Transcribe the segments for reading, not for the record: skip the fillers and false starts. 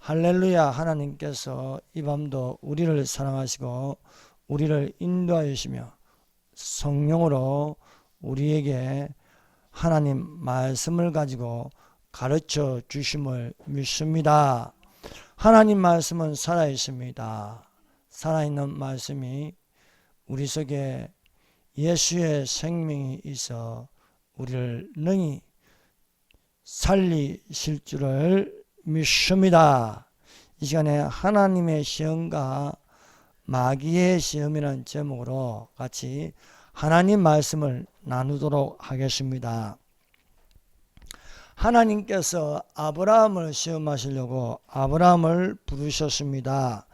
할렐루야. 하나님께서 이 밤도 우리를 사랑하시고 우리를 인도하여 주시며 성령으로 우리에게 하나님 말씀을 가지고 가르쳐 주심을 믿습니다. 하나님 말씀은 살아있습니다. 살아있는 말씀이 우리 속에 예수의 생명이 있어 우리를 능히 살리실 줄을 믿습니다. 이 시간에 하나님의 시험과 마귀의 시험이라는 제목으로 같이 하나님 말씀을 나누도록 하겠습니다. 하나님께서 아브라함을 시험하시려고 아브라함을 부르셨습니다.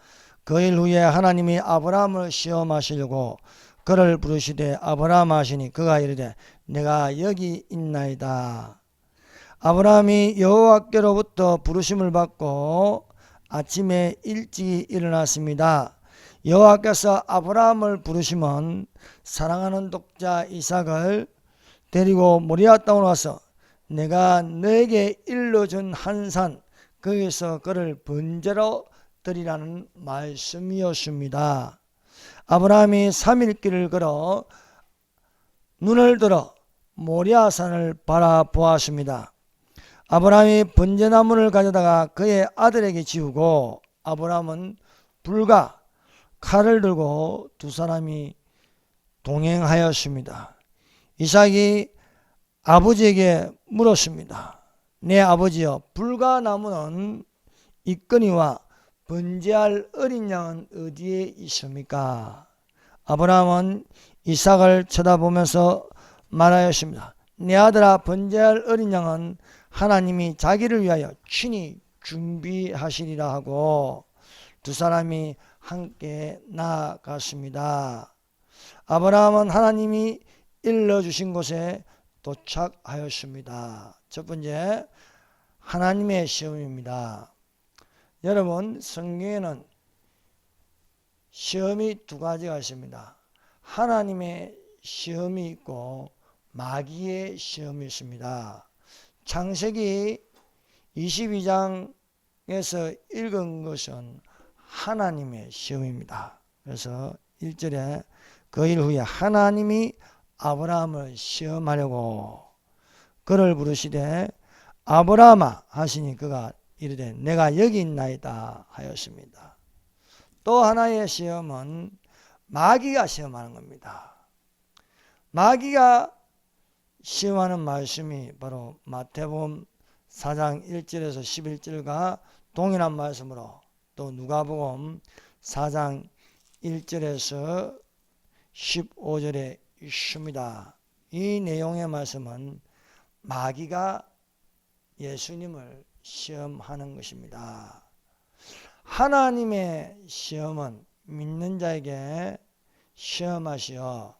그 일 후에 하나님이 아브라함을 시험하시려고 그를 부르시되 아브라함 하시니 그가 이르되 내가 여기 있나이다. 아브라함이 여호와께로부터 부르심을 받고 아침에 일찍 일어났습니다. 여호와께서 아브라함을 부르시면 사랑하는 독자 이삭을 데리고 모리아 땅으로 와서 내가 너에게 일러준 한 산 거기서 그를 번제로 드리라는 말씀이었습니다. 아브라함이 3일 길을 걸어 눈을 들어 모리아 산을 바라보았습니다. 아브라함이 번제나무를 가져다가 그의 아들에게 지우고 아브라함은 불과 칼을 들고 두 사람이 동행하였습니다. 이삭이 아버지에게 물었습니다. 내 아버지여, 불과 나무는 있거니와 번제할 어린 양은 어디에 있습니까? 아브라함은 이삭을 쳐다보면서 말하였습니다. 내 아들아, 번제할 어린 양은 하나님이 자기를 위하여 친히 준비하시리라 하고 두 사람이 함께 나아갔습니다. 아브라함은 하나님이 일러주신 곳에 도착하였습니다. 첫 번째, 하나님의 시험입니다. 여러분, 성경에는 시험이 두 가지가 있습니다. 하나님의 시험이 있고 마귀의 시험이 있습니다. 창세기 22장에서 읽은 것은 하나님의 시험입니다. 그래서 1절에 그 일 후에 하나님이 아브라함을 시험하려고 그를 부르시되 아브라함아 하시니 그가 이르되 내가 여기 있나이다 하였습니다. 또 하나의 시험은 마귀가 시험하는 겁니다. 마귀가 시험하는 말씀이 바로 마태복음 4장 1절에서 11절과 동일한 말씀으로 또 누가복음 4장 1절에서 15절에 있습니다. 이 내용의 말씀은 마귀가 예수님을 시험하는 것입니다. 하나님의 시험은 믿는 자에게 시험하시어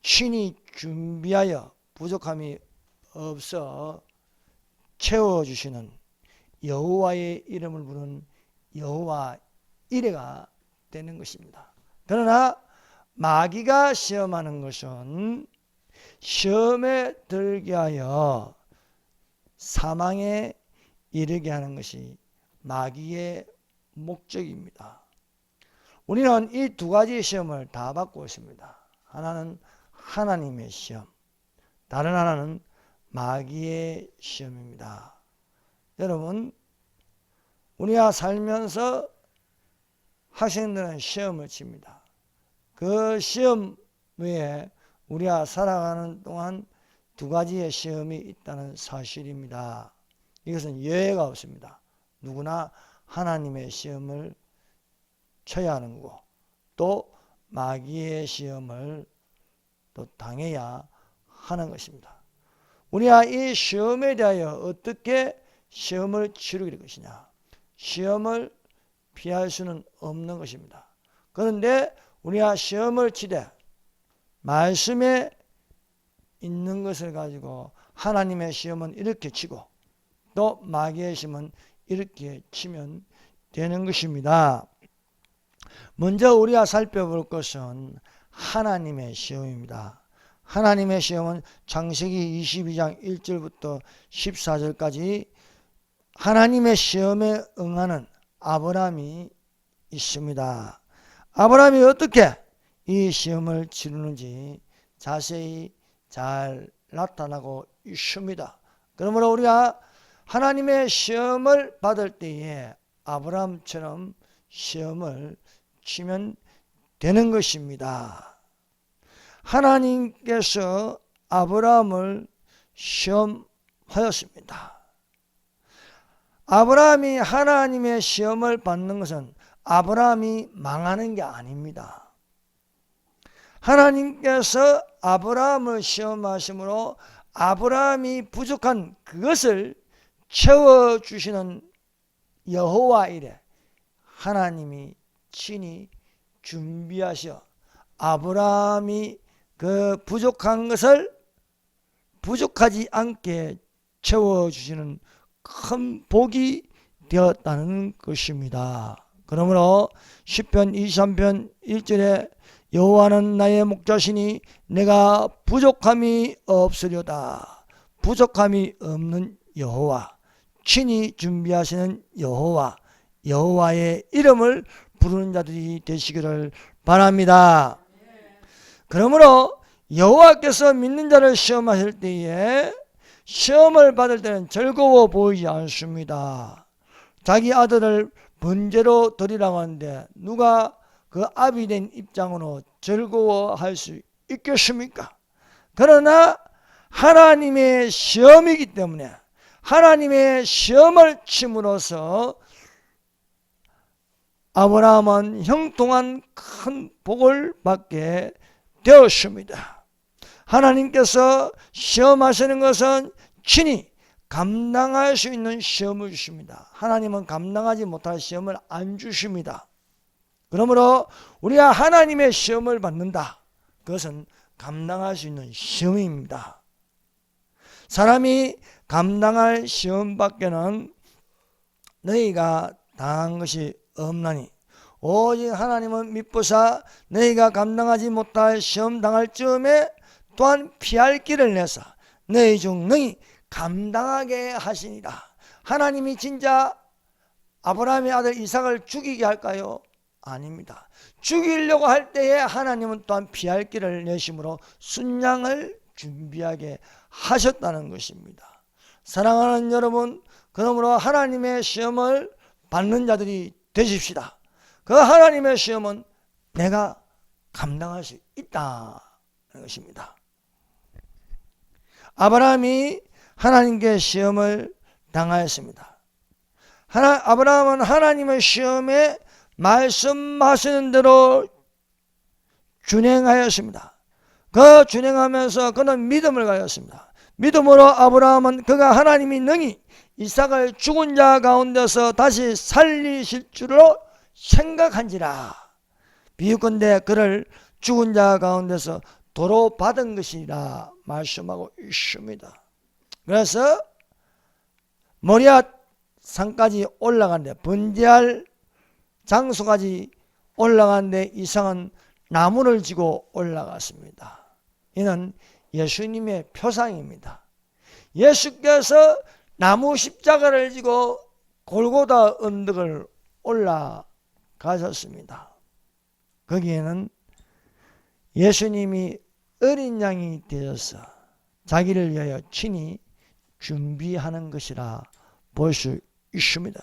친히 준비하여 부족함이 없어 채워주시는 여호와의 이름을 부르는 여호와 이레가 되는 것입니다. 그러나 마귀가 시험하는 것은 시험에 들게 하여 사망에 이르게 하는 것이 마귀의 목적입니다. 우리는 이 두 가지 시험을 다 받고 있습니다. 하나는 하나님의 시험, 다른 하나는 마귀의 시험입니다. 여러분, 우리가 살면서 학생들은 시험을 칩니다. 그 시험 외에 우리가 살아가는 동안 두 가지의 시험이 있다는 사실입니다. 이것은 예외가 없습니다. 누구나 하나님의 시험을 쳐야 하는 거고 또 마귀의 시험을 또 당해야 하는 것입니다. 우리가 이 시험에 대하여 어떻게 시험을 치르게 될 것이냐, 시험을 피할 수는 없는 것입니다. 그런데 우리가 시험을 치되 말씀에 있는 것을 가지고 하나님의 시험은 이렇게 치고 또 마귀의 시험은 이렇게 치면 되는 것입니다. 먼저 우리가 살펴볼 것은 하나님의 시험입니다. 하나님의 시험은 창세기 22장 1절부터 14절까지 하나님의 시험에 응하는 아브라함이 있습니다. 아브라함이 어떻게 이 시험을 치르는지 자세히 잘 나타나고 있습니다. 그러므로 우리가 하나님의 시험을 받을 때에 아브라함처럼 시험을 치면 되는 것입니다. 하나님께서 아브라함을 시험하였습니다. 아브라함이 하나님의 시험을 받는 것은 아브라함이 망하는 게 아닙니다. 하나님께서 아브라함을 시험하심으로 아브라함이 부족한 그것을 채워주시는 여호와 이래 하나님이 친히 준비하셔 아브라함이 그 부족한 것을 부족하지 않게 채워주시는 큰 복이 되었다는 것입니다. 그러므로 시편 23편 1절에 여호와는 나의 목자시니 내가 부족함이 없으려다. 부족함이 없는 여호와, 친히 준비하시는 여호와, 여호와의 이름을 부르는 자들이 되시기를 바랍니다. 그러므로 여호와께서 믿는 자를 시험하실 때에 시험을 받을 때는 즐거워 보이지 않습니다. 자기 아들을 번제로 드리라고 하는데 누가 그 아비 된 입장으로 즐거워할 수 있겠습니까? 그러나 하나님의 시험이기 때문에 하나님의 시험을 침으로써 아브라함은 형통한 큰 복을 받게 되었습니다. 하나님께서 시험하시는 것은 친히 감당할 수 있는 시험을 주십니다. 하나님은 감당하지 못할 시험을 안 주십니다. 그러므로 우리가 하나님의 시험을 받는다. 그것은 감당할 수 있는 시험입니다. 사람이 감당할 시험밖에는 너희가 당한 것이 없나니 오직 하나님은 미쁘사 너희가 감당하지 못할 시험 당할 즈음에 또한 피할 길을 내사 너희 중 능히 감당하게 하시니라. 하나님이 진짜 아브라함의 아들 이삭을 죽이게 할까요? 아닙니다. 죽이려고 할 때에 하나님은 또한 피할 길을 내심으로 순양을 준비하게 하셨다는 것입니다. 사랑하는 여러분, 그러므로 하나님의 시험을 받는 자들이 되십시다. 그 하나님의 시험은 내가 감당할 수 있다는 것입니다. 아브라함이 하나님께 시험을 당하였습니다. 아브라함은 하나님의 시험에 말씀하시는 대로 준행하였습니다. 그 준행하면서 그는 믿음을 가졌습니다. 믿음으로 아브라함은 그가 하나님이 능히 이삭을 죽은 자 가운데서 다시 살리실 줄로 생각한지라. 비유컨대 그를 죽은 자 가운데서 도로 받은 것이라 말씀하고 있습니다. 그래서 모리아 산까지 올라가는데 번제할 장소까지 올라가는데 이삭은 나무를 지고 올라갔습니다. 이는 예수님의 표상입니다. 예수께서 나무 십자가를 지고 골고다 언덕을 올라가셨습니다. 거기에는 예수님이 어린 양이 되어서 자기를 위하여 친히 준비하는 것이라 볼 수 있습니다.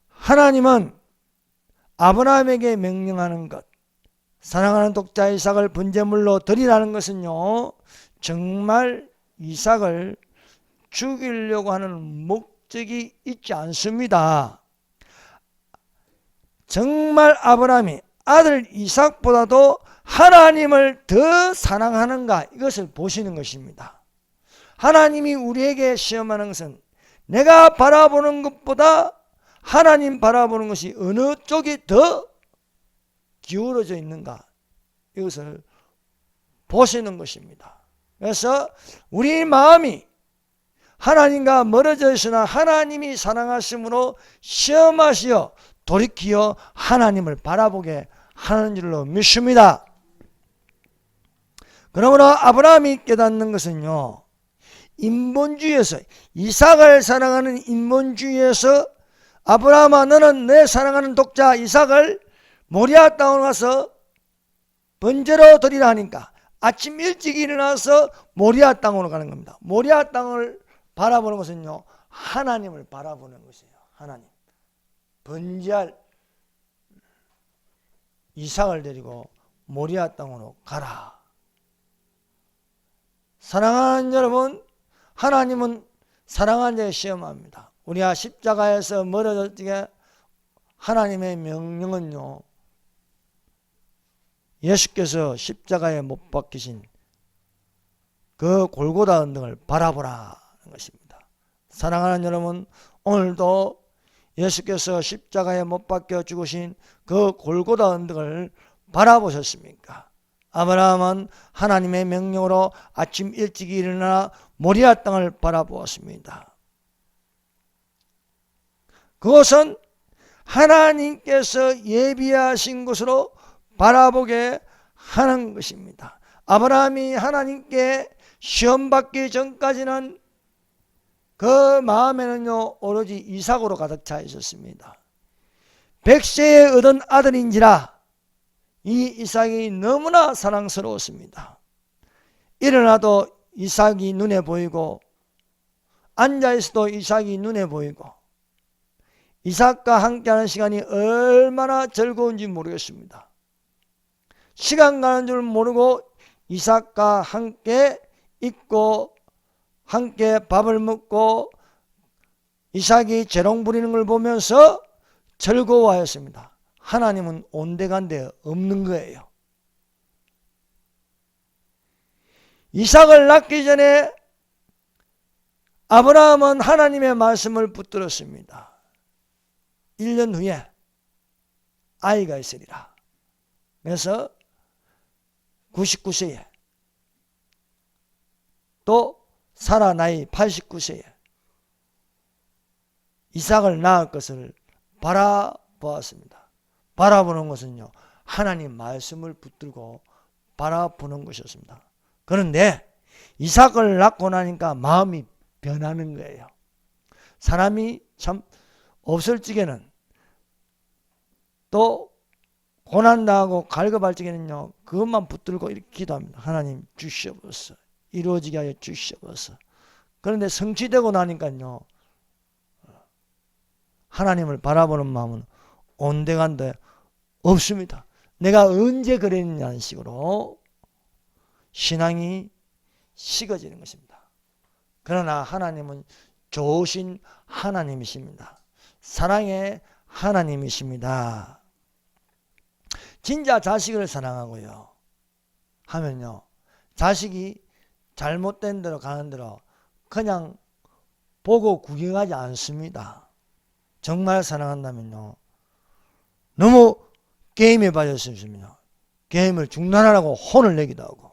하나님은 아브라함에게 명령하는 것, 사랑하는 독자 이삭을 번제물로 드리라는 것은요, 정말 이삭을 죽이려고 하는 목적이 있지 않습니다. 정말 아브라함이 아들 이삭보다도 하나님을 더 사랑하는가, 이것을 보시는 것입니다. 하나님이 우리에게 시험하는 것은 내가 바라보는 것보다 하나님 바라보는 것이 어느 쪽이 더 기울어져 있는가, 이것을 보시는 것입니다. 그래서 우리 마음이 하나님과 멀어져 있으나 하나님이 사랑하심으로 시험하시어 돌이키어 하나님을 바라보게 하는 줄로 믿습니다. 그러므로 아브라함이 깨닫는 것은요, 인본주의에서, 이삭을 사랑하는 인본주의에서 아브라함아 너는 내 사랑하는 독자 이삭을 모리아 땅으로 가서 번제로 드리라 하니까 아침 일찍 일어나서 모리아 땅으로 가는 겁니다. 모리아 땅을 바라보는 것은요, 하나님을 바라보는 것이에요. 하나님. 번제할 이삭을 데리고 모리아 땅으로 가라. 사랑하는 여러분, 하나님은 사랑하는 자에 시험합니다. 우리가 십자가에서 멀어질 때 하나님의 명령은요, 예수께서 십자가에 못 박히신 그 골고다 언덕을 바라보라는 것입니다. 사랑하는 여러분, 오늘도 예수께서 십자가에 못 박혀 죽으신 그 골고다 언덕을 바라보셨습니까? 아브라함은 하나님의 명령으로 아침 일찍 일어나 모리아 땅을 바라보았습니다. 그것은 하나님께서 예비하신 곳으로 바라보게 하는 것입니다. 아브라함이 하나님께 시험받기 전까지는 그 마음에는요, 오로지 이삭으로 가득 차 있었습니다. 100세에 얻은 아들인지라 이 이삭이 너무나 사랑스러웠습니다. 일어나도 이삭이 눈에 보이고 앉아있어도 이삭이 눈에 보이고 이삭과 함께하는 시간이 얼마나 즐거운지 모르겠습니다. 시간 가는 줄 모르고 이삭과 함께 있고 함께 밥을 먹고 이삭이 재롱 부리는 걸 보면서 즐거워하였습니다. 하나님은 온데간데 없는 거예요. 이삭을 낳기 전에 아브라함은 하나님의 말씀을 붙들었습니다. 1년 후에 아이가 있으리라. 그래서 99세에 또 사라 나이 89세에 이삭을 낳을 것을 바라보았습니다. 바라보는 것은요, 하나님 말씀을 붙들고 바라보는 것이었습니다. 그런데 이삭을 낳고 나니까 마음이 변하는 거예요. 사람이 참 없을 적에는 또 고난당하고 갈급할 적에는요, 그것만 붙들고 이렇게 기도합니다. 하나님 주시옵소서, 이루어지게 하여 주시옵소서. 그런데 성취되고 나니까요, 하나님을 바라보는 마음은 온데간데 없습니다. 내가 언제 그랬냐는 식으로 신앙이 식어지는 것입니다. 그러나 하나님은 좋으신 하나님이십니다. 사랑의 하나님이십니다. 진짜 자식을 사랑하고요 하면요, 자식이 잘못된 대로 가는 대로 그냥 보고 구경하지 않습니다. 정말 사랑한다면요, 너무 게임에 빠졌으면요, 게임을 중단하라고 혼을 내기도 하고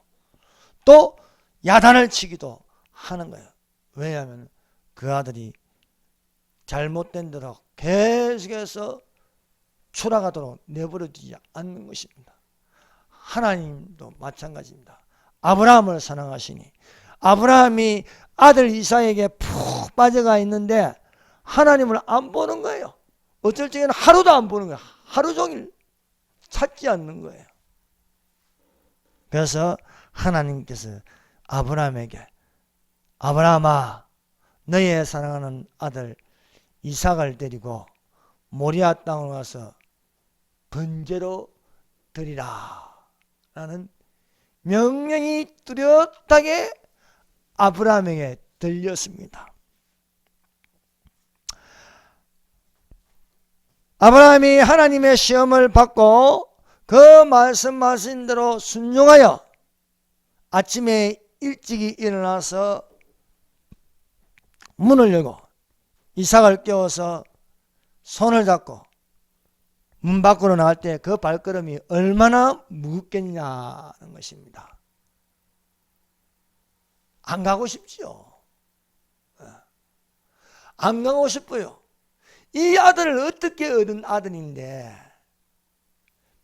또 야단을 치기도 하는 거예요. 왜냐하면 그 아들이 잘못된 대로 계속해서 추락하도록 내버려두지 않는 것입니다. 하나님도 마찬가지입니다. 아브라함을 사랑하시니 아브라함이 아들 이삭에게 푹 빠져가 있는데 하나님을 안 보는 거예요. 어쩔 적에는 하루도 안 보는 거예요. 하루 종일 찾지 않는 거예요. 그래서 하나님께서 아브라함에게 아브라함아, 너의 사랑하는 아들 이삭을 데리고 모리아 땅으로 가서 번제로 드리라 라는 명령이 뚜렷하게 아브라함에게 들렸습니다. 아브라함이 하나님의 시험을 받고 그 말씀하신 대로 순종하여 아침에 일찍이 일어나서 문을 열고 이삭을 깨워서 손을 잡고 문 밖으로 나갈 때 그 발걸음이 얼마나 무겁겠냐는 것입니다. 안 가고 싶지요. 안 가고 싶어요. 이 아들을 어떻게 얻은 아들인데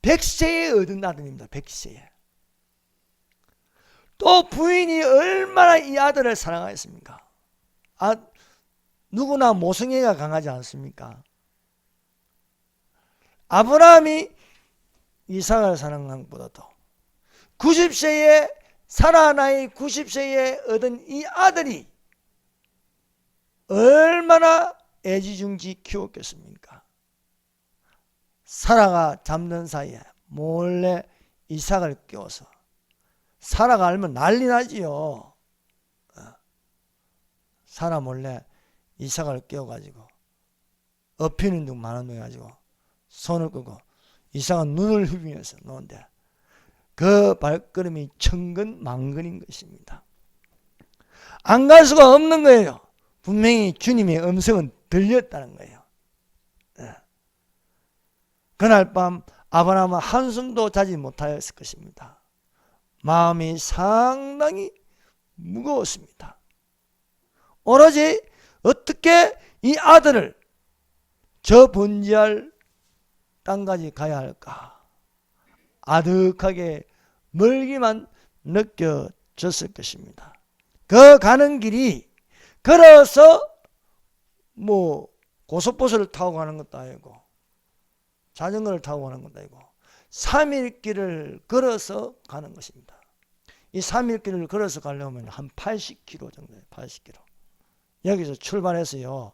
100세에 얻은 아들입니다. 100세에. 또 부인이 얼마나 이 아들을 사랑하였습니까? 누구나 모성애가 강하지 않습니까? 아브라함이 이삭을 사랑한 것보다도 90세에 사라 나이 90세에 얻은 이 아들이 얼마나 애지중지 키웠겠습니까? 사라가 잠든 사이에 몰래 이삭을 깨워서, 사라가 알면 난리 나지요. 사라 몰래 이삭을 깨워가지고 엎이는 둥 마는 둥 해가지고 손을 끄고 이삭은 눈을 휘비면서 노는데 그 발걸음이 천근만근인 것입니다. 안 갈 수가 없는 거예요. 분명히 주님의 음성은 들렸다는 거예요. 그날 밤 아브라함은 한숨도 자지 못하였을 것입니다. 마음이 상당히 무거웠습니다. 오로지 어떻게 이 아들을 저 번지할 땅까지 가야 할까? 아득하게 멀기만 느껴졌을 것입니다. 그 가는 길이 걸어서 고속버스를 타고 가는 것도 아니고 자전거를 타고 가는 것도 아니고 3일 길을 걸어서 가는 것입니다. 이 3일 길을 걸어서 가려면 한 80km 정도예요. 80km. 여기서 출발해서요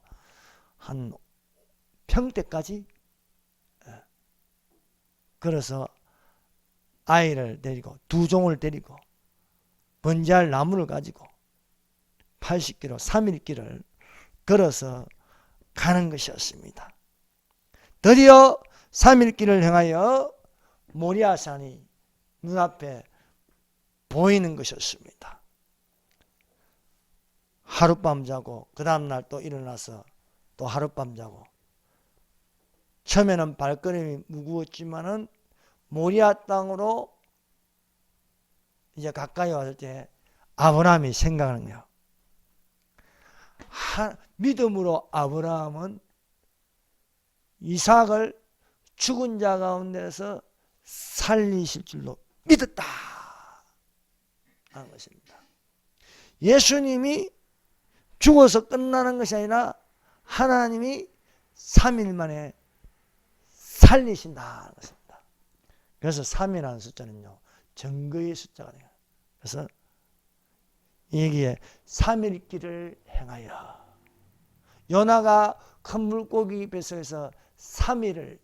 한 평택까지 걸어서 아이를 데리고 두 종을 데리고 번제할 나무를 가지고 80km 3일 길을 걸어서 가는 것이었습니다. 드디어 3일 길을 향하여 모리아산이 눈앞에 보이는 것이었습니다. 하룻밤 자고 그 다음날 또 일어나서 또 하룻밤 자고, 처음에는 발걸음이 무거웠지만은 모리아 땅으로 이제 가까이 왔을 때 아브라함이 생각하는 거예요. 믿음으로 아브라함은 이삭을 죽은 자 가운데서 살리실 줄로 믿었다 하는 것입니다. 예수님이 죽어서 끝나는 것이 아니라 하나님이 3일 만에 살리신다 하는 것입니다. 그래서 3이라는 숫자는요 증거의 숫자가 돼요. 그래서 여기에 3일 길을 행하여, 요나가 큰 물고기 뱃속에서 3일을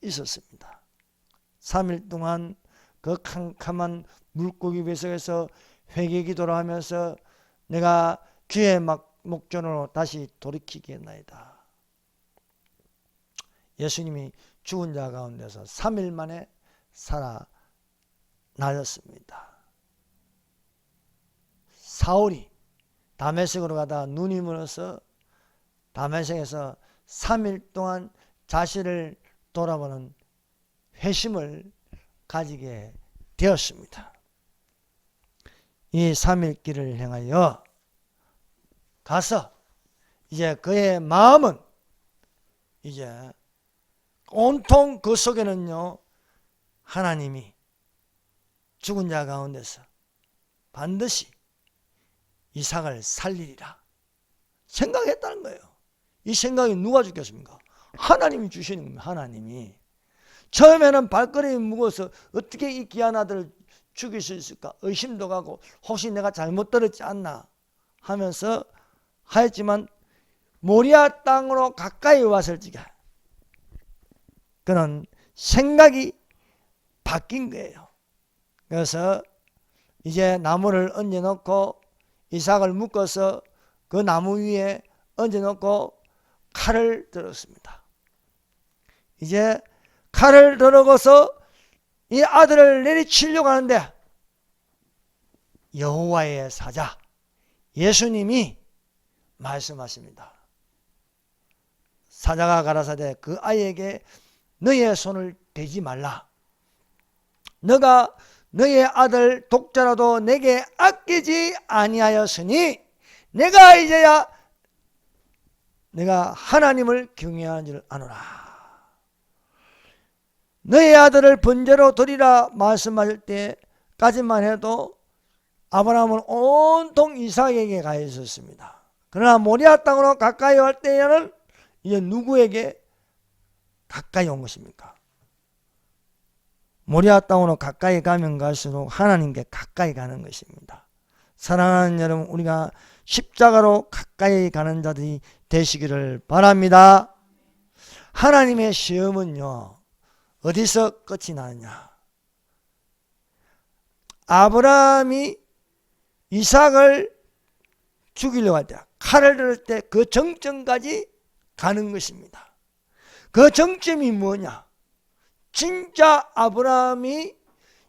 있었습니다. 3일 동안 그 캄캄한 물고기 뱃속에서 회개기도를 하면서 내가 귀의 목전으로 다시 돌이키겠나이다. 예수님이 죽은 자 가운데서 3일 만에 살아나셨습니다. 사울이 다메섹으로 가다가 눈이 멀어서 다메섹에서 3일 동안 자신을 돌아보는 회심을 가지게 되었습니다. 이 3일 길을 향하여 가서 이제 그의 마음은 이제 온통 그 속에는요 하나님이 죽은 자 가운데서 반드시 이삭을 살리리라 생각했다는 거예요. 이 생각이 누가 주겠습니까? 하나님이 주시는 겁니다. 하나님이. 처음에는 발걸음이 무거워서 어떻게 이 귀한 아들을 죽일 수 있을까 의심도 가고 혹시 내가 잘못 들었지 않나 하면서 하였지만 모리아 땅으로 가까이 왔을 적에 그는 생각이 바뀐 거예요. 그래서 이제 나무를 얹어놓고 이삭을 묶어서 그 나무 위에 얹어놓고 칼을 들었습니다. 이제 칼을 들어서 이 아들을 내리치려고 하는데 여호와의 사자 예수님이 말씀하십니다. 사자가 가라사대 그 아이에게 너의 손을 대지 말라. 너가 너의 아들 독자라도 내게 아끼지 아니하였으니 내가 이제야 내가 하나님을 경외하는 줄 아노라. 너의 아들을 번제로 드리라 말씀하실 때까지만 해도 아브라함은 온통 이삭에게 가 있었습니다. 그러나 모리아 땅으로 가까이 할 때에는 이제 누구에게 가까이 온 것입니까? 모리아 땅으로 가까이 가면 갈수록 하나님께 가까이 가는 것입니다. 사랑하는 여러분, 우리가 십자가로 가까이 가는 자들이 되시기를 바랍니다. 하나님의 시험은요, 어디서 끝이 나느냐? 아브라함이 이삭을 죽이려고 할 때, 칼을 들을 때 그 정점까지 가는 것입니다. 그 정점이 뭐냐? 진짜 아브라함이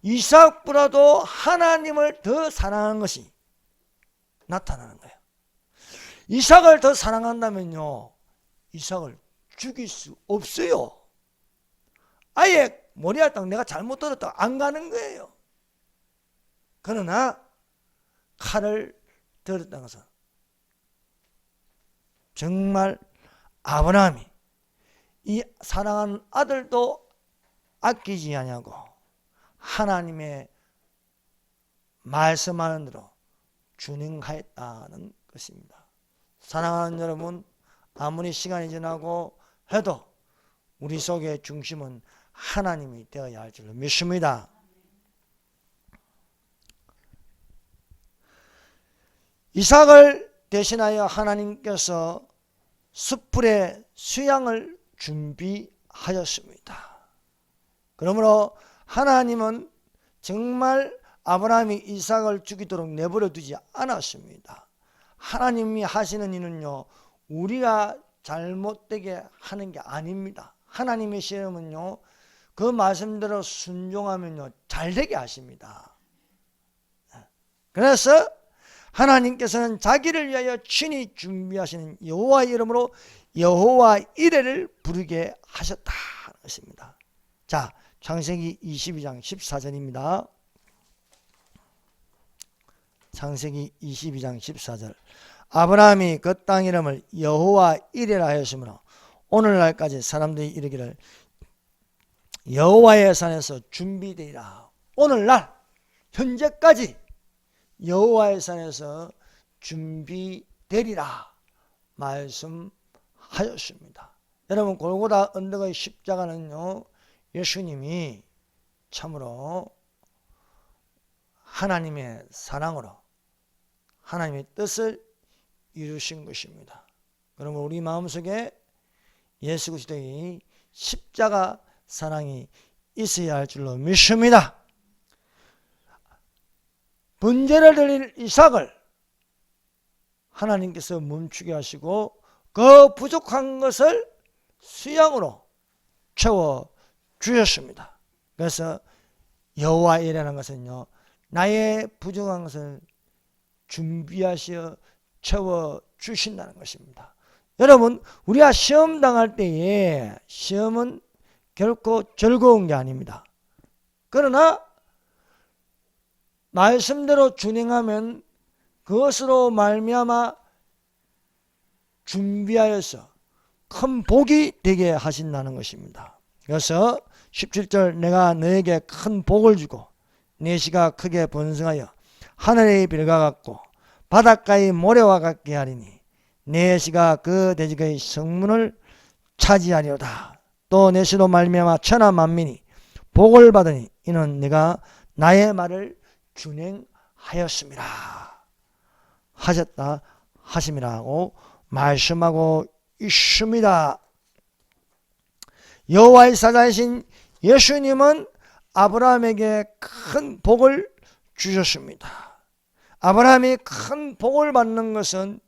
이삭보다도 하나님을 더 사랑하는 것이 나타나는 거예요. 이삭을 더 사랑한다면요, 이삭을 죽일 수 없어요. 아예 모리아 땅 내가 잘못 들었다 안 가는 거예요. 그러나 칼을 들었다는 것은 정말 아브라함이 이 사랑하는 아들도 아끼지 아니하고 하나님의 말씀하는 대로 준행하였다는 것입니다. 사랑하는 여러분, 아무리 시간이 지나고 해도 우리 속의 중심은 하나님이 되어야 할 줄로 믿습니다. 이삭을 대신하여 하나님께서 숯불의 수양을 준비하였습니다. 그러므로 하나님은 정말 아브라함이 이삭을 죽이도록 내버려 두지 않았습니다. 하나님이 하시는 일은요, 우리가 잘못되게 하는 게 아닙니다. 하나님의 시험은요, 그 말씀대로 순종하면요, 잘되게 하십니다. 그래서 하나님께서는 자기를 위하여 친히 준비하시는 여호와의 이름으로 여호와 이레를 부르게 하셨다는 것입니다. 자, 창세기 22장 14절입니다. 창세기 22장 14절. 아브라함이 그 땅 이름을 여호와 이레라 하였으므로 오늘날까지 사람들이 이르기를 여호와의 산에서 준비되리라. 오늘날 현재까지 여호와의 산에서 준비되리라 말씀하였습니다. 여러분, 골고다 언덕의 십자가는요, 예수님이 참으로 하나님의 사랑으로 하나님의 뜻을 이루신 것입니다. 그러면 우리 마음속에 예수 그리스도의 십자가 사랑이 있어야 할 줄로 믿습니다. 번제를 드릴 이삭을 하나님께서 멈추게 하시고 그 부족한 것을 수양으로 채워 주셨습니다. 그래서 여호와 이레라는 것은요, 나의 부족한 것을 준비하시어 채워 주신다는 것입니다. 여러분, 우리가 시험 당할 때에 시험은 결코 즐거운 게 아닙니다. 그러나 말씀대로 준행하면 그것으로 말미암아 준비하여서 큰 복이 되게 하신다는 것입니다. 그래서 17절, 내가 너에게 큰 복을 주고 내 씨가 크게 번성하여 하늘의 별과 같고 바닷가의 모래와 같게 하리니 내 씨가 그 대적의 성문을 차지하리로다. 또 내 씨로 말미암아 천하 만민이 복을 받으니 이는 내가 나의 말을 준행하였음이라 하셨다 하심이라고 말씀하고 있습니다. 여호와의 사자이신 예수님은 아브라함에게 큰 복을 주셨습니다. 아브라함이 큰 복을 받는 것은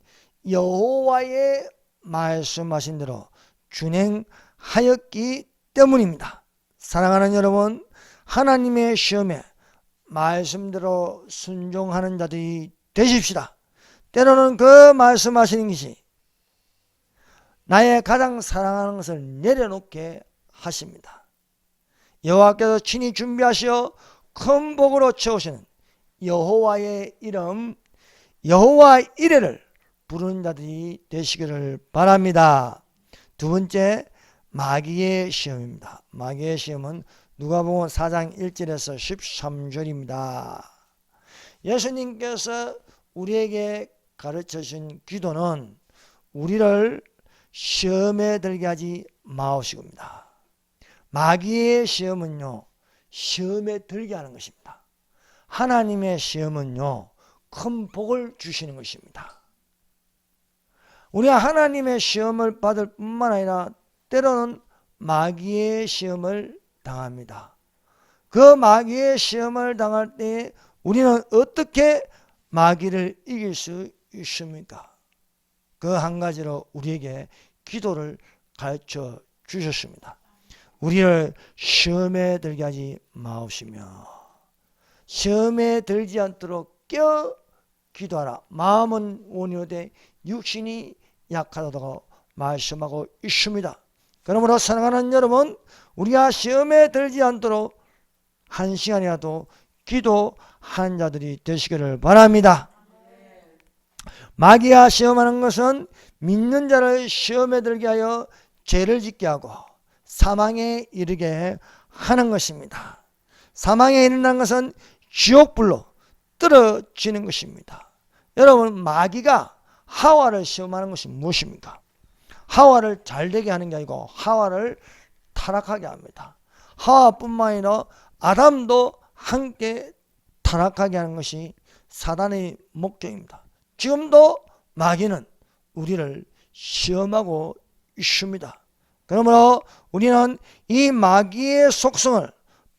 여호와의 말씀하신 대로 준행하였기 때문입니다. 사랑하는 여러분, 하나님의 시험에 말씀대로 순종하는 자들이 되십시다. 때로는 그 말씀하시는 것이 나의 가장 사랑하는 것을 내려놓게 하십니다. 여호와께서 친히 준비하시어 큰 복으로 채우시는 여호와의 이름 여호와 이레를 부르는 자들이 되시기를 바랍니다. 두 번째, 마귀의 시험입니다. 마귀의 시험은 누가복음 4장 1절에서 13절입니다. 예수님께서 우리에게 가르쳐 주신 기도는 우리를 시험에 들게 하지 마옵시고입니다. 마귀의 시험은요, 시험에 들게 하는 것입니다. 하나님의 시험은요, 큰 복을 주시는 것입니다. 우리가 하나님의 시험을 받을 뿐만 아니라 때로는 마귀의 시험을 당합니다. 그 마귀의 시험을 당할 때 우리는 어떻게 마귀를 이길 수 있습니까? 그 한 가지로 우리에게 기도를 가르쳐 주셨습니다. 우리를 시험에 들게 하지 마옵시며 시험에 들지 않도록 깨어 기도하라. 마음은 온유되 육신이 약하다고 말씀하고 있습니다. 그러므로 사랑하는 여러분, 우리가 시험에 들지 않도록 한 시간이라도 기도하는 자들이 되시기를 바랍니다. 마귀가 시험하는 것은 믿는 자를 시험에 들게 하여 죄를 짓게 하고 사망에 이르게 하는 것입니다. 사망에 이르는 것은 지옥불로 떨어지는 것입니다. 여러분, 마귀가 하와를 시험하는 것이 무엇입니까? 하와를 잘되게 하는 게 아니고 하와를 타락하게 합니다. 하와뿐만 아니라 아담도 함께 타락하게 하는 것이 사단의 목적입니다. 지금도 마귀는 우리를 시험하고 있습니다. 그러므로 우리는 이 마귀의 속성을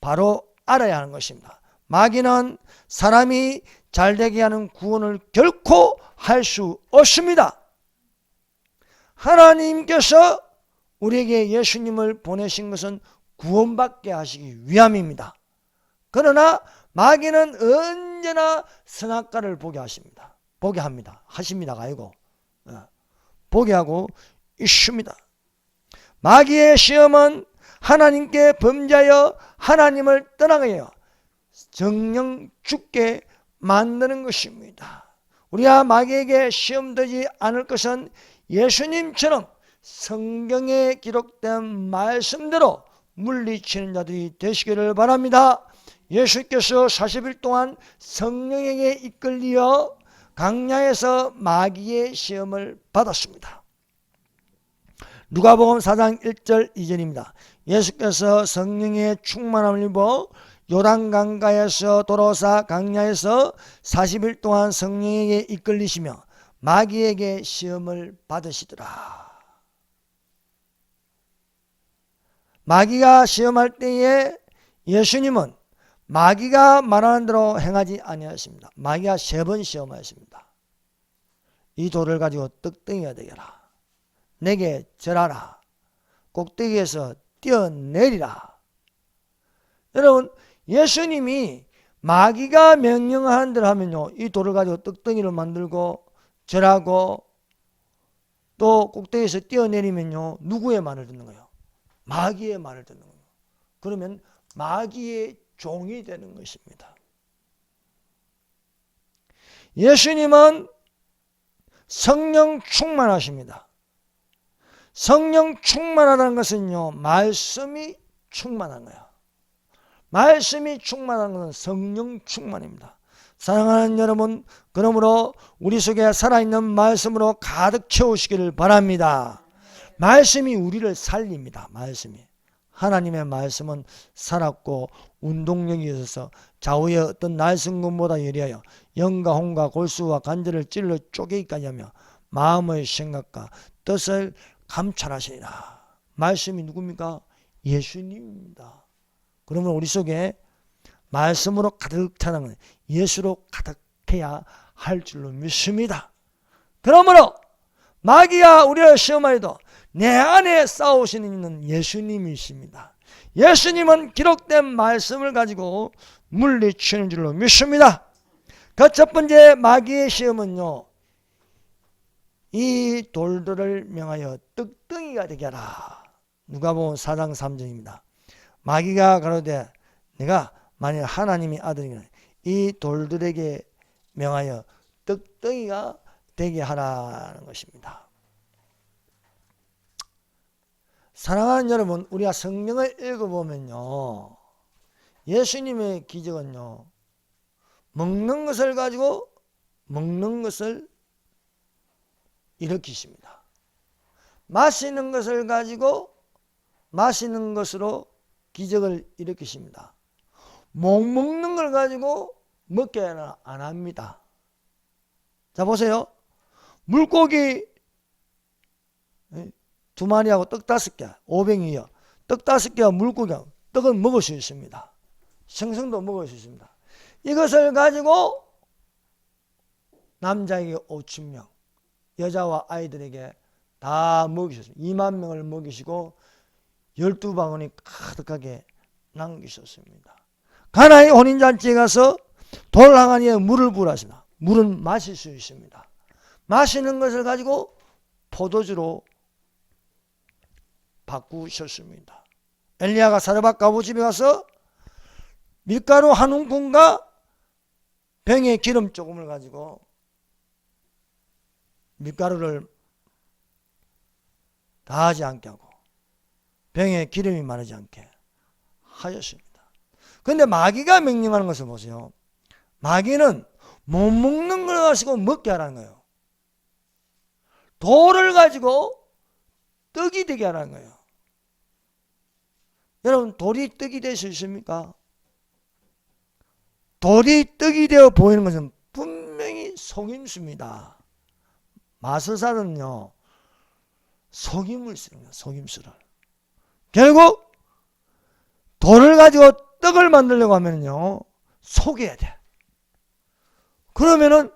바로 알아야 하는 것입니다. 마귀는 사람이 잘되게 하는 구원을 결코 할 수 없습니다. 하나님께서 우리에게 예수님을 보내신 것은 구원받게 하시기 위함입니다. 그러나 마귀는 언제나 선악과를 보게 하십니다. 보게 합니다. 하십니다가 아니고 보게 하고 있습니다. 마귀의 시험은 하나님께 범죄하여 하나님을 떠나게 해요. 정령 죽게 만드는 것입니다. 우리가 마귀에게 시험되지 않을 것은 예수님처럼 성경에 기록된 말씀대로 물리치는 자들이 되시기를 바랍니다. 예수께서 40일 동안 성령에게 이끌려 광야에서 마귀의 시험을 받았습니다. 누가복음 4장 1절 2절입니다. 예수께서 성령의 충만함을 입어 요단강가에서 돌아오사 광야에서 40일 동안 성령에게 이끌리시며 마귀에게 시험을 받으시더라. 마귀가 시험할 때에 예수님은 마귀가 말하는 대로 행하지 아니하였습니다. 마귀가 3번 시험하였습니다. 이 돌을 가지고 떡덩이가 되게라. 내게 절하라. 꼭대기에서 뛰어내리라. 여러분, 예수님이 마귀가 명령하는 대로 하면요, 이 돌을 가지고 떡덩이를 만들고 절하고 또 꼭대기에서 뛰어내리면요, 누구의 말을 듣는 거예요? 마귀의 말을 듣는 거예요. 그러면 마귀의 종이 되는 것입니다. 예수님은 성령 충만하십니다. 성령 충만하다는 것은요, 말씀이 충만한 거예요. 말씀이 충만한 것은 성령 충만입니다. 사랑하는 여러분, 그러므로 우리 속에 살아있는 말씀으로 가득 채우시기를 바랍니다. 말씀이 우리를 살립니다. 말씀이. 하나님의 말씀은 살았고 운동력이 있어서 좌우의 어떤 날성근보다 예리하여 영과 혼과 골수와 관절을 찔러 쪼개기까지 하며 마음의 생각과 뜻을 감찰하시리라. 말씀이 누굽니까? 예수님입니다. 그러면 우리 속에 말씀으로 가득 차는 건 예수로 가득해야 할 줄로 믿습니다. 그러므로 마귀가 우리를 시험하여도 내 안에 싸우시는 예수님이십니다. 예수님은 기록된 말씀을 가지고 물리치는 줄로 믿습니다. 그 첫 번째 마귀의 시험은요, 이 돌들을 명하여 떡덩이가 되게 하라. 누가복음 4장 3절입니다. 마귀가 가로되 내가 만일 하나님의 아들이면 이 돌들에게 명하여 떡덩이가 되게 하라는 것입니다. 사랑하는 여러분, 우리가 성경을 읽어보면요, 예수님의 기적은요, 먹는 것을 가지고 먹는 것을 일으키십니다. 마시는 것을 가지고 마시는 것으로 기적을 일으키십니다. 못 먹는 걸 가지고 먹게 안 합니다. 자, 보세요. 물고기 2마리하고 떡 5개, 500이요. 떡 5개와 물고기와 떡은 먹을 수 있습니다. 생선도 먹을 수 있습니다. 이것을 가지고 남자에게 5,000명, 여자와 아이들에게 다 먹이셨습니다. 2만 명을 먹이시고 12바구니 가득하게 남기셨습니다. 가나의 혼인잔치에 가서 돌 항아리에 물을 부으셨습니다. 물은 마실 수 있습니다. 마시는 것을 가지고 포도주로 바꾸셨습니다. 엘리야가 사르밧 과부 집에 가서 밀가루 한 움큼과 병에 기름 조금을 가지고 밀가루를 다하지 않게 하고 병에 기름이 마르지 않게 하였습니다. 그런데 마귀가 명령하는 것을 보세요. 마귀는 못 먹는 걸 가지고 먹게 하라는 거예요. 돌을 가지고 떡이 되게 하라는 거예요. 여러분, 돌이 떡이 될 수 있습니까? 돌이 떡이 되어 보이는 것은 분명히 속임수입니다. 마술사는요, 속임을 쓰는 거예요. 속임수를. 결국 돌을 가지고 떡을 만들려고 하면요, 속여야 돼. 그러면은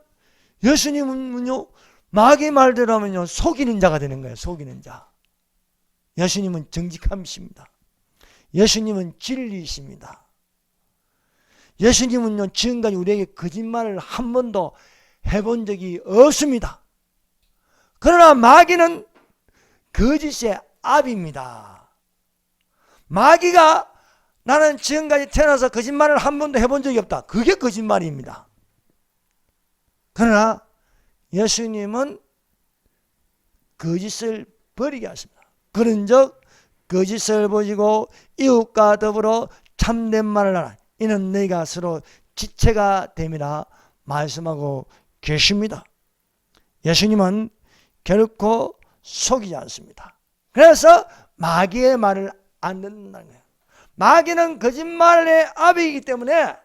예수님은요, 마귀 말대로 하면요, 속이는 자가 되는 거예요. 속이는 자. 예수님은 정직함이십니다. 예수님은 진리이십니다. 예수님은요, 지금까지 우리에게 거짓말을 한 번도 해본 적이 없습니다. 그러나 마귀는 거짓의 압입니다. 마귀가 나는 지금까지 태어나서 거짓말을 한 번도 해본 적이 없다. 그게 거짓말입니다. 그러나 예수님은 거짓을 버리게 하십니다. 그런즉 거짓을 버리고 이웃과 더불어 참된 말을 하라. 이는 너희가 서로 지체가 됨이라 말씀하고 계십니다. 예수님은 결코 속이지 않습니다. 그래서 마귀의 말을 안 듣는다는 거예요. 마귀는 거짓말의 압이기 때문에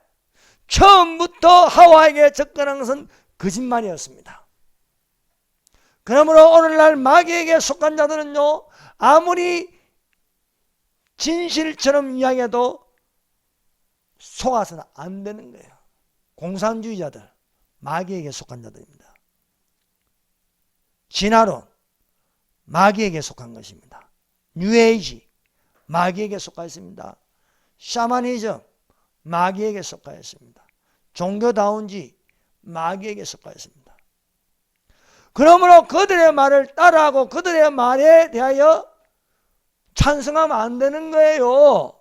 처음부터 하와에게 접근한 것은 거짓말이었습니다. 그러므로 오늘날 마귀에게 속한 자들은요, 아무리 진실처럼 이야기해도 속아서는 안 되는 거예요. 공산주의자들, 마귀에게 속한 자들입니다. 진화론, 마귀에게 속한 것입니다. 뉴에이지, 마귀에게 속하였습니다. 샤머니즘, 마귀에게 속하였습니다. 종교다운지, 마귀에게 속하였습니다. 그러므로 그들의 말을 따라하고 그들의 말에 대하여 찬성하면 안 되는 거예요.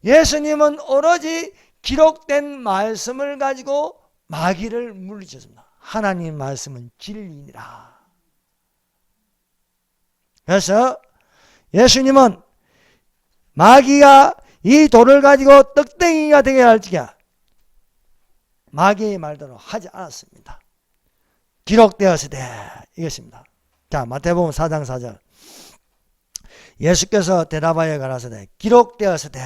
예수님은 오로지 기록된 말씀을 가지고 마귀를 물리쳤습니다. 하나님 말씀은 진리니라. 그래서 예수님은 마귀가 이 돌을 가지고 떡덩이가 되게 할지가 마귀의 말대로 하지 않았습니다. 기록되었으되 이것입니다. 자, 마태복음 4장 4절. 예수께서 대답하여 가라사대 기록되었으되.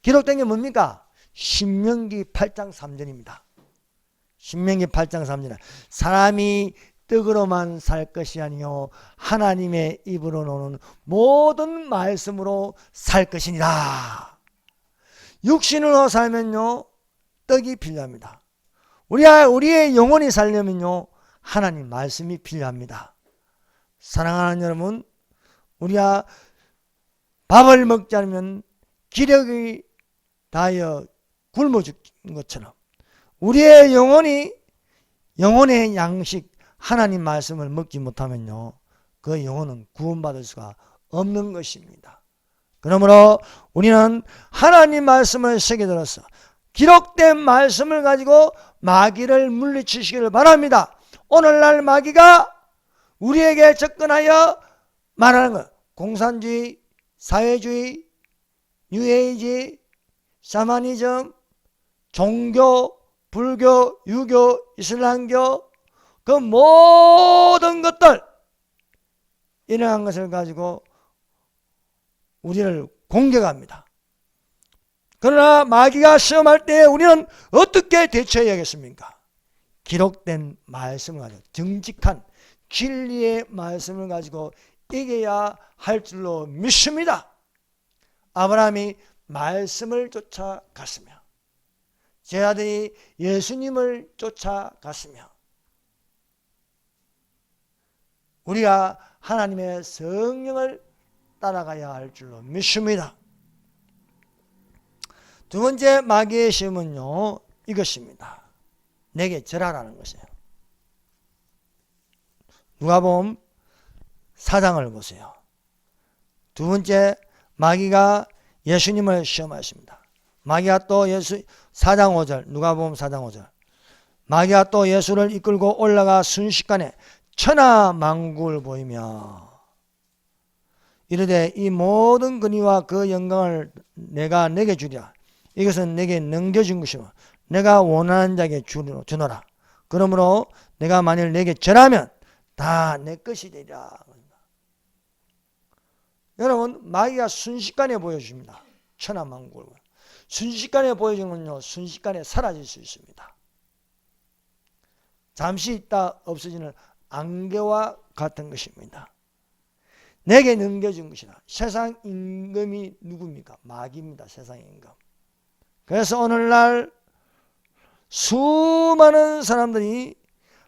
기록된 게 뭡니까? 신명기 8장 3절입니다. 신명기 8장 3절. 사람이 떡으로만 살 것이 아니요 하나님의 입으로 나오는 모든 말씀으로 살 것이니라. 육신으로 살면요, 떡이 필요합니다. 우리의 영혼이 살려면요, 하나님 말씀이 필요합니다. 사랑하는 여러분, 우리가 밥을 먹지 않으면 기력이 다하여 굶어 죽는 것처럼 우리의 영혼의 양식 하나님 말씀을 먹지 못하면요, 그 영혼은 구원받을 수가 없는 것입니다. 그러므로 우리는 하나님 말씀을 새겨들어서 기록된 말씀을 가지고 마귀를 물리치시기를 바랍니다. 오늘날 마귀가 우리에게 접근하여 말하는 것, 공산주의, 사회주의, 뉴에이지, 샤머니즘, 종교, 불교, 유교, 이슬람교 그 모든 것들 이러한 것을 가지고 우리를 공격합니다. 그러나 마귀가 시험할 때 우리는 어떻게 대처해야겠습니까? 기록된 말씀을 가지고 정직한 진리의 말씀을 가지고 이겨야 할 줄로 믿습니다. 아브라함이 말씀을 쫓아갔으며 제 아들이 예수님을 쫓아갔으며 우리가 하나님의 성령을 따라가야 할 줄로 믿습니다. 두 번째 마귀의 시험은요 이것입니다. 내게 절하라는 것이에요. 누가복음 4장을 보세요. 두 번째 마귀가 예수님을 시험하십니다. 마귀가 또 4장 5절 누가복음 4장 5절 마귀가 또 예수를 이끌고 올라가 순식간에 천하만국을 보이며 이르되 이 모든 권위와 그 영광을 내가 내게 주리라. 이것은 내게 넘겨준 것이며 내가 원하는 자에게 주노라. 그러므로 내가 만일 내게 절하면 다 내 것이 되리라. 여러분 마귀가 순식간에 보여줍니다. 천하만국을. 순식간에 보여주면요 순식간에 사라질 수 있습니다. 잠시 있다 없어지는 안개와 같은 것입니다. 내게 넘겨준 것이라. 세상 임금이 누굽니까? 마귀입니다. 세상 임금. 그래서 오늘날 수많은 사람들이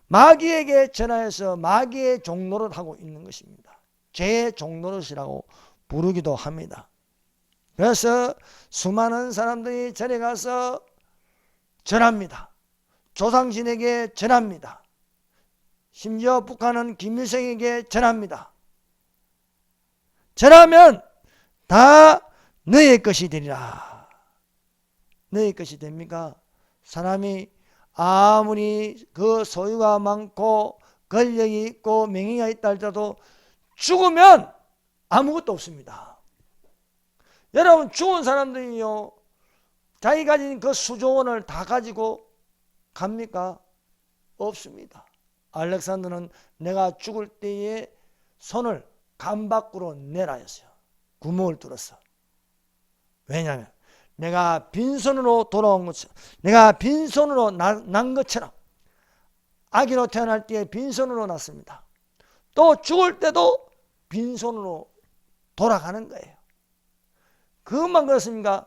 마귀에게 전하여서 마귀의 종노릇 하고 있는 것입니다. 죄의 종노릇이라고 부르기도 합니다. 그래서 수많은 사람들이 절에 가서 절합니다. 조상신에게 절합니다. 심지어 북한은 김일성에게 절합니다. 절하면 다 너의 것이 되리라. 너의 것이 됩니까? 사람이 아무리 그 소유가 많고 권력이 있고 명예가 있다 할지라도 죽으면 아무것도 없습니다. 여러분 죽은 사람들이요 자기 가진 그 수조 원을 다 가지고 갑니까? 없습니다. 알렉산더는 내가 죽을 때에 손을 간 밖으로 내라 했어요. 구멍을 뚫었어. 왜냐하면 내가 빈손으로 돌아온 것처럼 내가 빈손으로 난 것처럼 아기로 태어날 때 빈손으로 났습니다. 또 죽을 때도 빈손으로 돌아가는 거예요. 그것만 그렇습니까?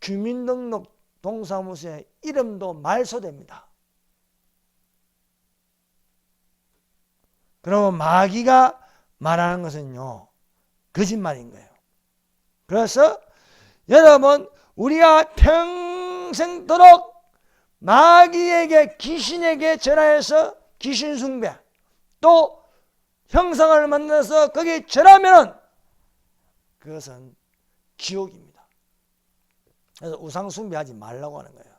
주민등록 동사무소에 이름도 말소됩니다. 그러면 마귀가 말하는 것은요 거짓말인 거예요. 그래서 여러분 우리가 평생도록 마귀에게 귀신에게 전하여서 귀신 숭배 또 형상을 만들어서 거기에 절하면 그것은 지옥입니다. 그래서 우상 숭배하지 말라고 하는 거예요.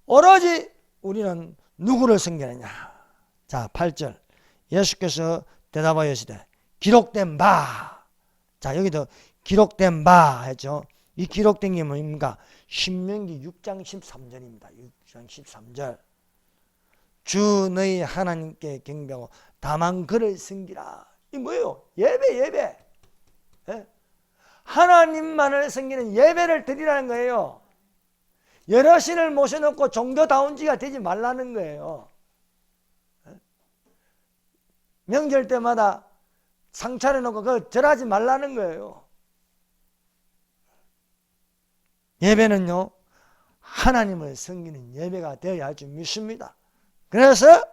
오로지 우리는 누구를 섬기느냐. 자 8절 예수께서 대답하여 이르시되 기록된 바. 자 여기도 기록된 바 했죠. 이 기록된 게 뭡니까? 신명기 6장 13절입니다. 6장 13절 주 너희 하나님께 경배하고 다만 그를 섬기라. 이 뭐예요? 예배. 예? 하나님만을 섬기는 예배를 드리라는 거예요. 여러 신을 모셔놓고 종교다운지가 되지 말라는 거예요. 예? 명절 때마다 상 차려놓고 그거 절하지 말라는 거예요. 예배는요 하나님을 섬기는 예배가 되어야 할 줄 믿습니다. 그래서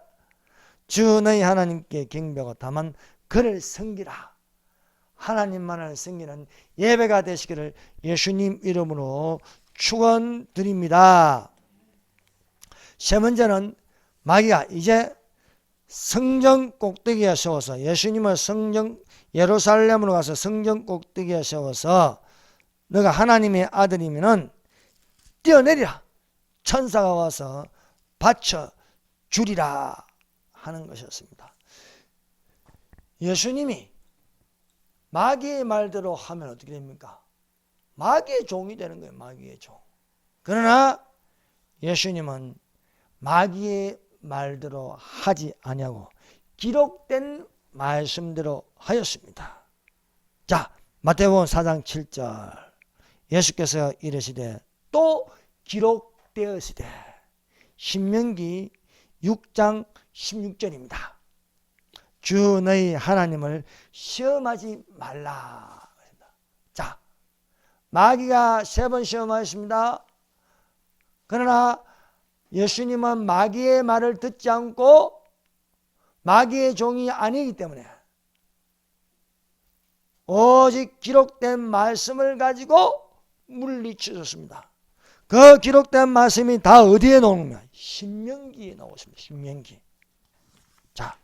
주 너희 하나님께 경배하고 다만 그를 섬기라. 하나님만을 섬기는 예배가 되시기를 예수님 이름으로 축원드립니다. 세 번째는 마귀가 이제 성전 꼭대기에 세워서 예수님을 성전 예루살렘으로 가서 성전 꼭대기에 세워서 너가 하나님의 아들이면은 뛰어내리라. 천사가 와서 바쳐 주리라 하는 것이었습니다. 예수님이 마귀의 말대로 하면 어떻게 됩니까? 마귀의 종이 되는 거예요. 마귀의 종. 그러나 예수님은 마귀의 말대로 하지 아니하고 기록된 말씀대로 하였습니다. 자, 마태복음 4장 7절 예수께서 이르시되 또 기록되었으되 신명기 6장 16절입니다. 주 너희 하나님을 시험하지 말라. 자, 마귀가 3번 시험하였습니다. 그러나 예수님은 마귀의 말을 듣지 않고 마귀의 종이 아니기 때문에 오직 기록된 말씀을 가지고 물리치셨습니다. 그 기록된 말씀이 다 어디에 나오는가? 신명기에 나오십니다. 신명기. 자,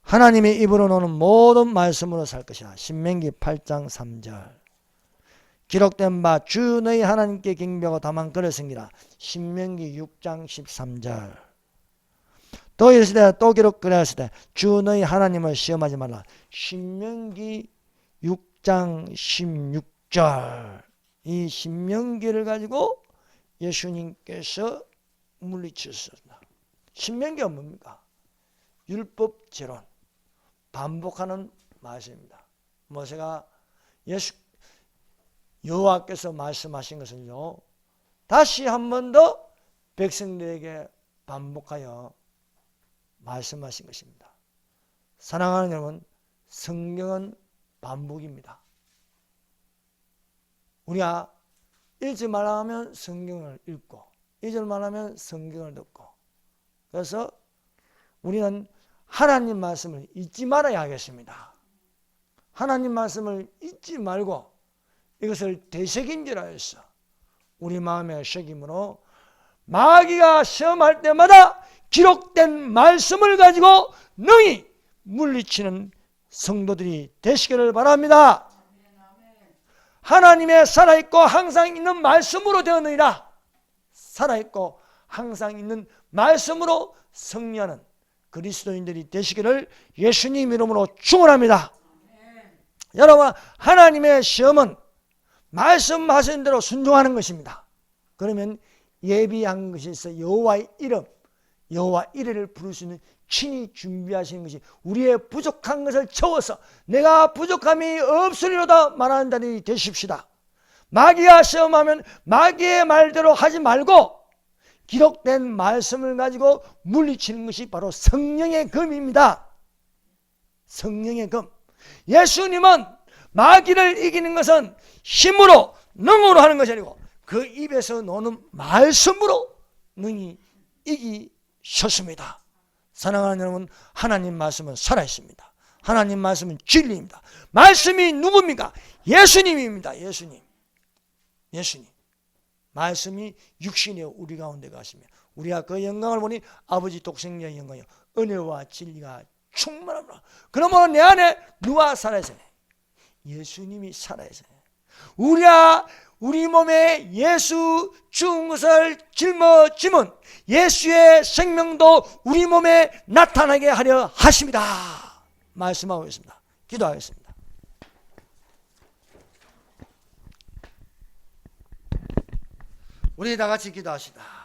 하나님의 입으로 나오는 모든 말씀으로 살 것이라. 신명기 8장 3절 기록된 바 주 너희 하나님께 경배하고 다만 그를 섬기라. 신명기 6장 13절 또 이르시되 또 기록하였으되 주 너희 하나님을 시험하지 말라. 신명기 6장 16절 이 신명기를 가지고 예수님께서 물리치셨습니다. 신명기가 뭡니까? 율법제론 반복하는 말씀입니다. 모세가 여호와께서 말씀하신 것은요, 다시 한 번 더 백성들에게 반복하여 말씀하신 것입니다. 사랑하는 여러분, 성경은 반복입니다. 우리가 읽지만 하면 성경을 읽고 읽을만 하면 성경을 듣고, 그래서 우리는 하나님 말씀을 잊지 말아야 하겠습니다. 하나님 말씀을 잊지 말고 이것을 되새김질하여서 우리 마음의 새김으로 마귀가 시험할 때마다 기록된 말씀을 가지고 능히 물리치는 성도들이 되시기를 바랍니다. 하나님의 살아있고 항상 있는 말씀으로 되었느니라. 살아있고 항상 있는 말씀으로 승리하는 그리스도인들이 되시기를 예수님 이름으로 축원합니다. 여러분, 하나님의 시험은 말씀하신 대로 순종하는 것입니다. 그러면 예비한 것이 있어 여호와의 이름, 여호와 이래를 부를 수 있는 친히 준비하시는 것이 우리의 부족한 것을 채워서 내가 부족함이 없으리로다 말하는 자들이 되십시다. 마귀가 시험하면 마귀의 말대로 하지 말고 기록된 말씀을 가지고 물리치는 것이 바로 성령의 검입니다. 성령의 검. 예수님은 마귀를 이기는 것은 힘으로 능으로 하는 것이 아니고 그 입에서 나오는 말씀으로 능히 이기셨습니다. 사랑하는 여러분, 하나님 말씀은 살아있습니다. 하나님 말씀은 진리입니다. 말씀이 누굽니까? 예수님입니다. 예수님. 말씀이 육신에 우리 가운데 가시며 우리가 그 영광을 보니 아버지 독생자의 영광이요 은혜와 진리가 충만합니다. 그러므로 내 안에 누가 살아있어요? 예수님이 살아있어요. 우리 몸에 예수 죽은 것을 짊어짐은 예수의 생명도 우리 몸에 나타나게 하려 하십니다. 말씀하고 있습니다. 기도하겠습니다. 우리 다 같이 기도하시다.